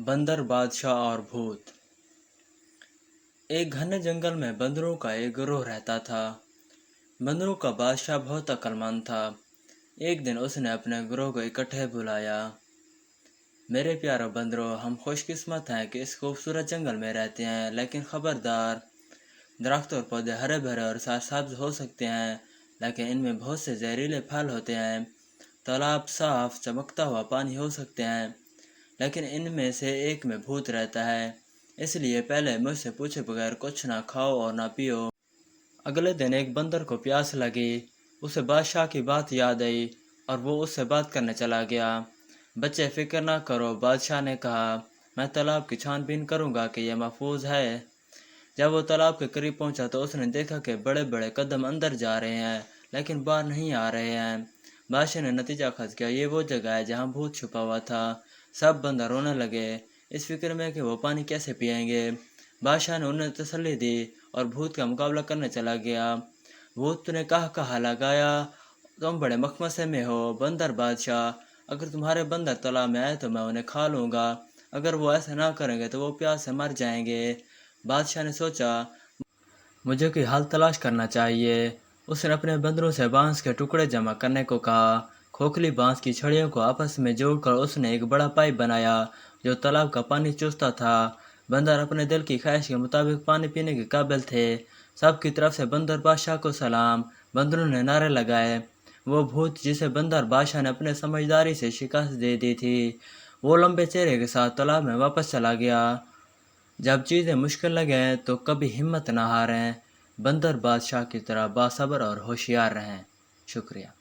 बंदर बादशाह और भूत। एक घने जंगल में बंदरों का एक गिरोह रहता था। बंदरों का बादशाह बहुत अक्लमंद था। एक दिन उसने अपने गिरोह को इकट्ठे बुलाया। मेरे प्यारे बंदरों, हम खुशकिस्मत हैं कि इस खूबसूरत जंगल में रहते हैं, लेकिन खबरदार, दरख्त और पौधे हरे भरे और सरसब्ज हो सकते हैं, लेकिन इनमें बहुत से जहरीले फल होते हैं। तालाब साफ चमकता हुआ पानी हो सकते हैं, लेकिन इनमें से एक में भूत रहता है। इसलिए पहले मुझसे पूछे बगैर कुछ ना खाओ और ना पियो। अगले दिन एक बंदर को प्यास लगी। उसे बादशाह की बात याद आई और वो उससे बात करने चला गया। बच्चे, फिक्र ना करो, बादशाह ने कहा, मैं तालाब की छानबीन करूंगा कि यह महफूज है। जब वो तालाब के करीब पहुंचा तो उसने देखा कि बड़े बड़े कदम अंदर जा रहे हैं, लेकिन बाहर नहीं आ रहे हैं। बादशाह ने नतीजा खींच किया, ये वो जगह है जहाँ भूत छुपा हुआ था। सब बंदर रोने लगे, इस फिक्र में कि वो पानी कैसे पिएंगे। बादशाह ने उन्हें तसल्ली दी और भूत का मुकाबला करने चला गया। भूत ने कहा लगाया, तुम बड़े मखमसे में हो बंदर बादशाह, अगर तुम्हारे बंदर तालाब में आए तो मैं उन्हें खा लूँगा। अगर वो ऐसा ना करेंगे तो वो प्यास से मर जाएंगे। बादशाह ने सोचा, मुझे कोई हल तलाश करना चाहिए। उसने अपने बंदरों से बांस के टुकड़े जमा करने को कहा। खोखली बांस की छड़ियों को आपस में जोड़कर उसने एक बड़ा पाइप बनाया जो तालाब का पानी चूसता था। बंदर अपने दिल की ख्वाहिश के मुताबिक पानी पीने के काबिल थे। सबकी तरफ से बंदर बादशाह को सलाम। बंदरों ने नारे लगाए। वो भूत जिसे बंदर बादशाह ने अपने समझदारी से शिकस्त दे दी थी, वो लंबे चेहरे के साथ तालाब में वापस चला गया। जब चीज़ें मुश्किल लगें तो कभी हिम्मत न हारें। बंदर बादशाह की तरह बासब्र और होशियार रहें। शुक्रिया।